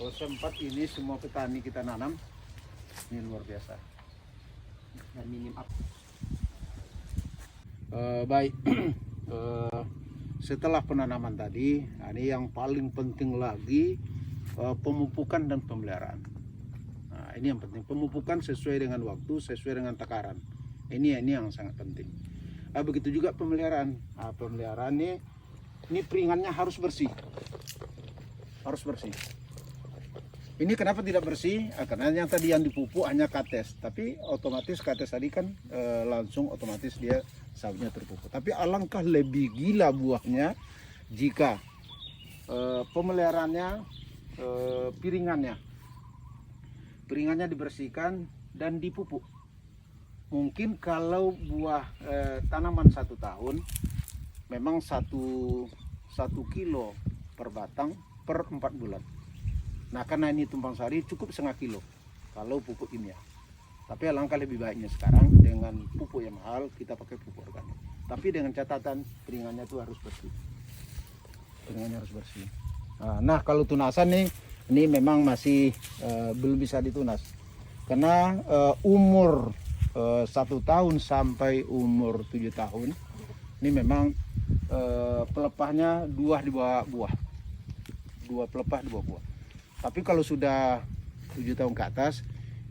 Kalau sempat ini semua petani kita nanam, ini luar biasa. Dan minim up. Baik, setelah penanaman tadi, nah ini yang paling penting lagi pemupukan dan pemeliharaan. Nah, ini yang penting, pemupukan sesuai dengan waktu, sesuai dengan takaran. Ini yang sangat penting. Begitu juga pemeliharaan. Pemeliharaan ini peringannya harus bersih, harus bersih. Ini kenapa tidak bersih? Karena yang tadi yang dipupuk hanya kates, tapi otomatis kates tadi kan langsung otomatis dia sawitnya terpupuk. Tapi alangkah lebih gila buahnya jika pemeliharaannya, piringannya dibersihkan dan dipupuk. Mungkin kalau buah tanaman 1 tahun, memang satu kilo per batang per 4 bulan. Nah karena ini tumpang sari cukup 0,5 kilo kalau pupuk kimia. Tapi alangkah lebih baiknya sekarang dengan pupuk yang mahal kita pakai pupuk organik. Tapi dengan catatan piringannya itu harus bersih. Piringannya harus bersih. Nah kalau tunasan ini memang masih belum bisa ditunas. Karena umur 1 tahun sampai umur 7 tahun ini memang pelepahnya 2 di bawah buah. 2 pelepah di bawah buah. Tapi kalau sudah 7 tahun ke atas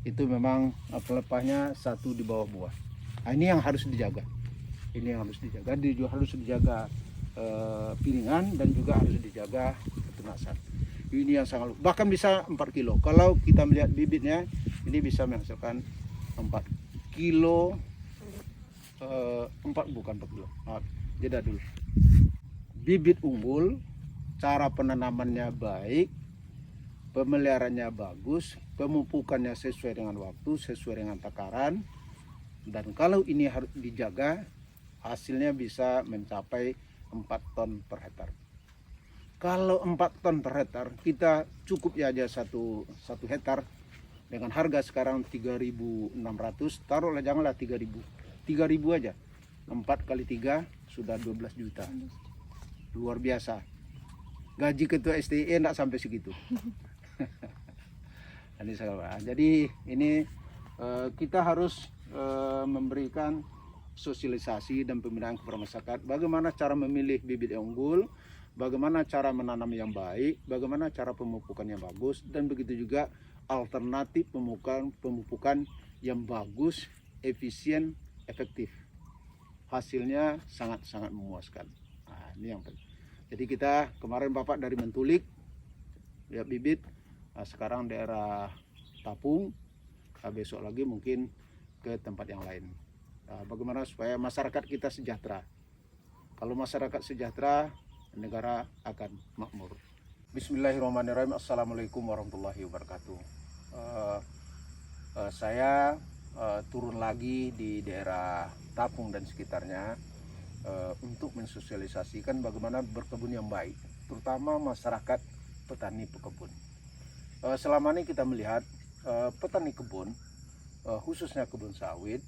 itu memang pelepahnya 1 di bawah buah. Nah, ini yang harus dijaga. Ini yang harus dijaga. Harus dijaga piringan dan juga harus dijaga ketunasan. Ini yang sangat, bahkan bisa 4 kilo. Kalau kita melihat bibitnya ini bisa menghasilkan 4 kilo. 4 kilo. Jeda dulu. Bibit unggul, cara penanamannya baik, pemeliharaannya bagus, pemupukannya sesuai dengan waktu, sesuai dengan takaran. Dan kalau ini harus dijaga, hasilnya bisa mencapai 4 ton per hektar. Kalau 4 ton per hektar, kita cukup ya aja satu hektar dengan harga sekarang 3.600, taruhlah janganlah 3.000. 3.000 aja. 4 kali 3 sudah 12 juta. Luar biasa. Gaji ketua STI enggak sampai segitu. Jadi ini kita harus memberikan sosialisasi dan pembinaan kepada masyarakat bagaimana cara memilih bibit yang unggul, bagaimana cara menanam yang baik, bagaimana cara pemupukan yang bagus, dan begitu juga alternatif pemupukan yang bagus, efisien, efektif. Hasilnya sangat-sangat memuaskan. Nah, ini yang penting. Jadi kita kemarin Bapak dari Mentulik lihat bibit, sekarang daerah Tapung, besok lagi mungkin ke tempat yang lain. Bagaimana supaya masyarakat kita sejahtera. Kalau masyarakat sejahtera, negara akan makmur. Bismillahirrahmanirrahim. Assalamualaikum warahmatullahi wabarakatuh. Saya turun lagi di daerah Tapung dan sekitarnya untuk mensosialisasikan bagaimana berkebun yang baik, terutama masyarakat petani pekebun. Selama ini kita melihat petani kebun, khususnya kebun sawit,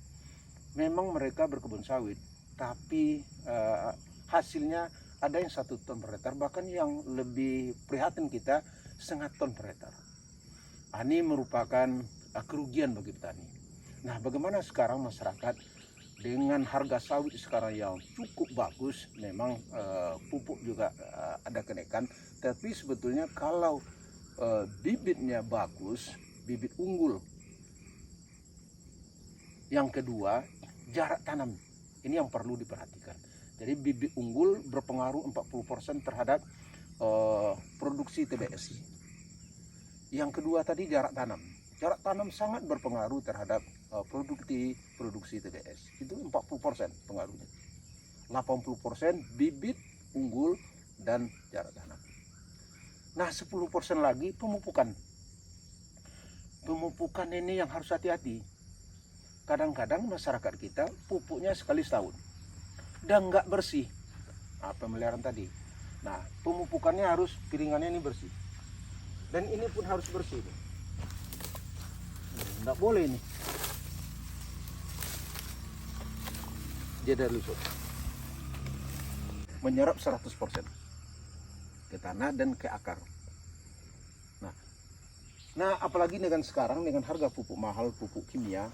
memang mereka berkebun sawit, tapi hasilnya ada yang 1 ton per hektar, bahkan yang lebih prihatin kita 0,5 ton per hektar. Ini merupakan kerugian bagi petani. Nah, bagaimana sekarang masyarakat dengan harga sawit sekarang yang cukup bagus, memang pupuk juga ada kenaikan, tapi sebetulnya kalau bibitnya bagus, bibit unggul. Yang kedua, jarak tanam. Ini yang perlu diperhatikan. Jadi bibit unggul berpengaruh 40% terhadap produksi TBS. Yang kedua tadi jarak tanam. Jarak tanam sangat berpengaruh terhadap produksi TBS. Itu 40% pengaruhnya. 80% bibit unggul dan jarak tanam. Nah, 10% lagi pemupukan. Pemupukan ini yang harus hati-hati. Kadang-kadang masyarakat kita pupuknya sekali setahun dan nggak bersih. Nah, pemeliharaan tadi. Nah, pemupukannya harus, piringannya ini bersih. Dan ini pun harus bersih. Nggak boleh ini. Jeda lusut. Menyerap 100% ke tanah dan ke akar. Nah, Nah, apalagi dengan sekarang dengan harga pupuk mahal, pupuk kimia,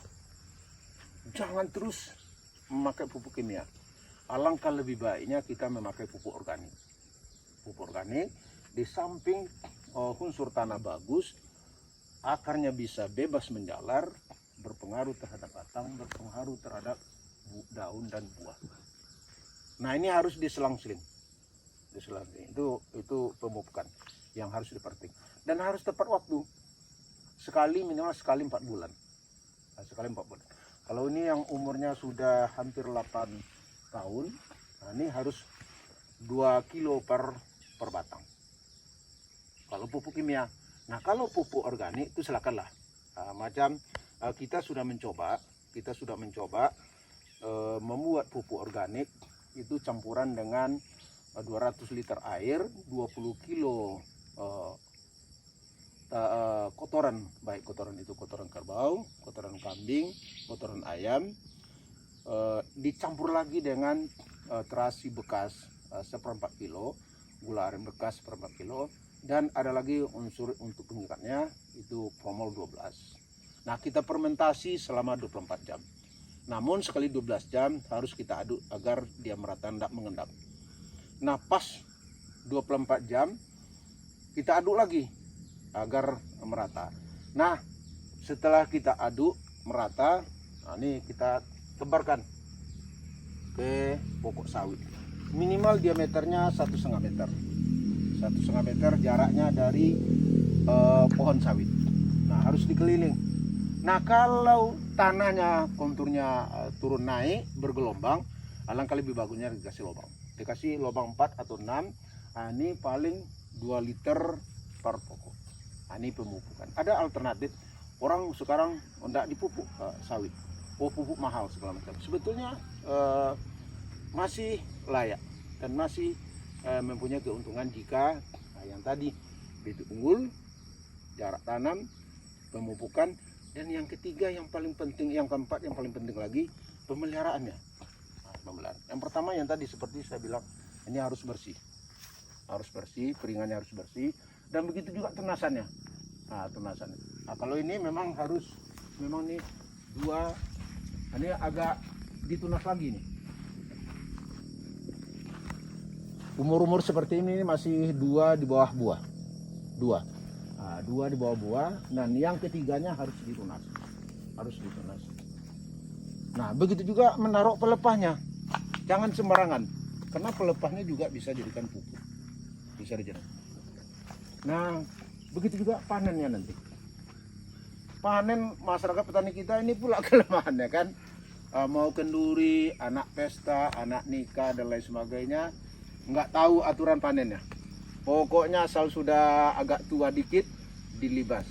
jangan terus memakai pupuk kimia. Alangkah lebih baiknya kita memakai pupuk organik. Pupuk organik di samping unsur tanah bagus, akarnya bisa bebas menjalar, berpengaruh terhadap batang, berpengaruh terhadap daun dan buah. Nah, ini harus diselang-seling. Itu pemupukan yang harus diperhatikan. Dan harus tepat waktu. Minimal sekali 4 bulan. Nah, sekali 4 bulan. Kalau ini yang umurnya sudah hampir 8 tahun, nah ini harus 2 kilo per batang. Kalau pupuk kimia. Nah, kalau pupuk organik itu silakanlah. Kita sudah mencoba membuat pupuk organik itu campuran dengan 200 liter air, 20 kilo kotoran, baik kotoran itu kotoran kerbau, kotoran kambing, kotoran ayam, dicampur lagi dengan terasi bekas 1/4 kilo, gula aren bekas 1/4 kilo, dan ada lagi unsur untuk pengikatnya itu promol 12. Nah, kita fermentasi selama 24 jam. Namun sekali 12 jam harus kita aduk agar dia merata, tidak mengendap. Nah, pas 24 jam kita aduk lagi agar merata. Nah, setelah kita aduk merata, nah ini kita tebarkan ke pokok sawit. Minimal diameternya 1,5 meter. 1,5 meter jaraknya dari pohon sawit. Nah, harus dikeliling. Nah, kalau tanahnya konturnya turun naik bergelombang, alangkah lebih bagusnya dikasih lubang. Dikasih lubang 4 atau 6. Nah, ini paling 2 liter per pokok. Nah, ini pemupukan. Ada alternatif. Orang sekarang tidak dipupuk sawit. Pupuk mahal segala macam. Sebetulnya masih layak dan masih mempunyai keuntungan jika yang tadi bibit unggul, jarak tanam, pemupukan, dan yang ketiga yang paling penting, yang keempat yang paling penting lagi pemeliharaannya. Yang pertama yang tadi seperti saya bilang, ini harus bersih, peringannya harus bersih, dan begitu juga tunasannya. Nah, kalau ini memang nih ini agak ditunas lagi nih. Umur seperti ini masih 2 di bawah buah, 2 di bawah buah, dan yang ketiganya harus ditunas. Nah, begitu juga menaruh pelepahnya, jangan sembarangan, karena pelepahnya juga bisa dijadikan pupuk, Nah, begitu juga panennya nanti. Panen masyarakat petani kita ini pula kelemahannya kan, mau kenduri, anak pesta, anak nikah dan lain sebagainya, nggak tahu aturan panennya. Pokoknya asal sudah agak tua dikit dilibas.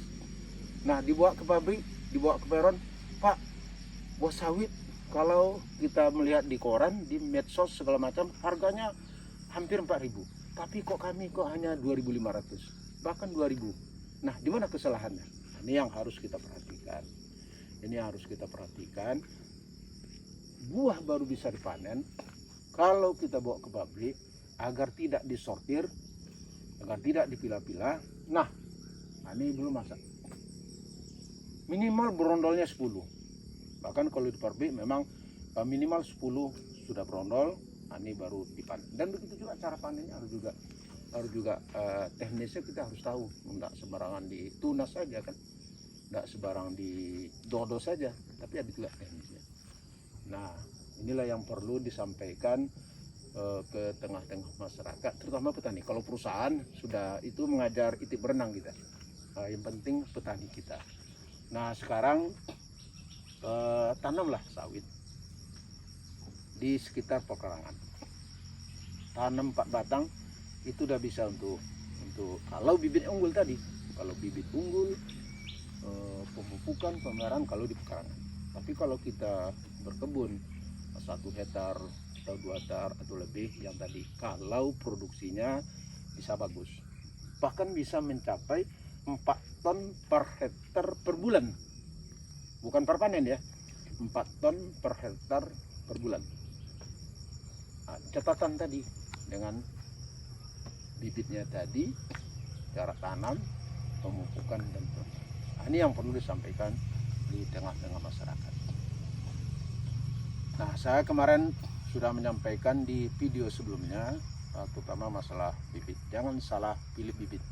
Nah, dibawa ke pabrik, dibawa ke peron, Pak, buah sawit kalau kita melihat di koran, di medsos segala macam, harganya hampir 4.000. Tapi kok kami hanya 2.500, bahkan 2.000. Nah, di mana kesalahannya? Nah, ini yang harus kita perhatikan. Buah baru bisa dipanen kalau kita bawa ke pabrik agar tidak disortir, agar tidak dipilah-pilah. Nah, ini belum masak. Minimal berondolnya 10. Bahkan kalau di pabrik memang minimal 10 sudah berondol. Nah, ini baru dipanen. Dan begitu juga cara panennya harus juga teknisnya kita harus tahu. Tidak sembarangan ditunas saja kan, tidak sembarang didodo saja, tapi ada juga teknisnya. Nah, inilah yang perlu disampaikan ke tengah-tengah masyarakat, terutama petani. Kalau perusahaan sudah itu mengajar itik berenang kita, yang penting petani kita. Nah, sekarang tanamlah sawit di sekitar pekarangan. Tanam 4 batang itu udah bisa untuk kalau bibit unggul tadi, pemupukan, pemeliharaan kalau di pekarangan. Tapi kalau kita berkebun 1 hektar atau 2 hektar atau lebih yang tadi, kalau produksinya bisa bagus, bahkan bisa mencapai 4 ton per hektar per bulan, bukan per panen ya, 4 ton per hektar per bulan. Nah, catatan tadi dengan bibitnya tadi, jarak tanam, pemupukan dan ini yang perlu disampaikan di tengah-tengah masyarakat. Nah, saya kemarin sudah menyampaikan di video sebelumnya, terutama masalah bibit. Jangan salah pilih bibit.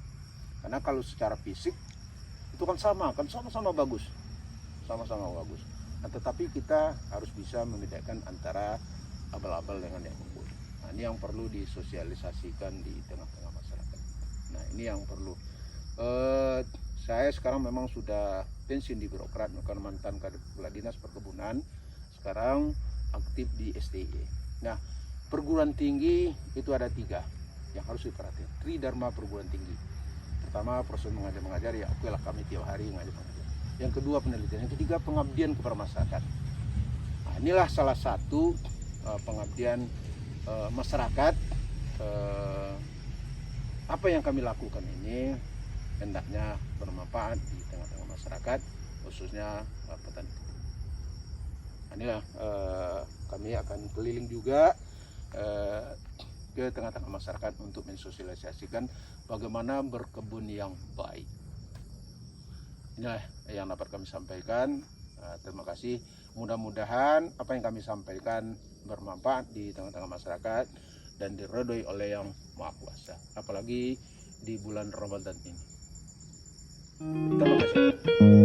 Karena kalau secara fisik itu kan sama-sama bagus. Sama-sama bagus. Nah, tetapi kita harus bisa membedakan antara abal-abal dengan yang unggul. Nah, ini yang perlu disosialisasikan di tengah-tengah masyarakat. Nah, ini yang perlu. Saya sekarang memang sudah pensiun di birokrat, bukan mantan kepala dinas perkebunan. Sekarang aktif di STI. Nah, perguruan tinggi itu ada 3 yang harus diperhatikan. Tridharma perguruan tinggi. Pertama, proses mengajar, ya oke lah kami tiap hari mengajar. Yang kedua, penelitian. Yang ketiga, pengabdian kepada masyarakat. Nah, inilah salah satu pengabdian masyarakat. Apa yang kami lakukan ini hendaknya bermanfaat di tengah-tengah masyarakat, khususnya petani. Inilah kami akan keliling juga ke tengah-tengah masyarakat untuk mensosialisasikan bagaimana berkebun yang baik. Inilah yang dapat kami sampaikan. Terima kasih. Mudah-mudahan apa yang kami sampaikan bermanfaat di tengah-tengah masyarakat dan diridhoi oleh Yang Maha Kuasa. Apalagi di bulan Ramadan ini. Terima kasih.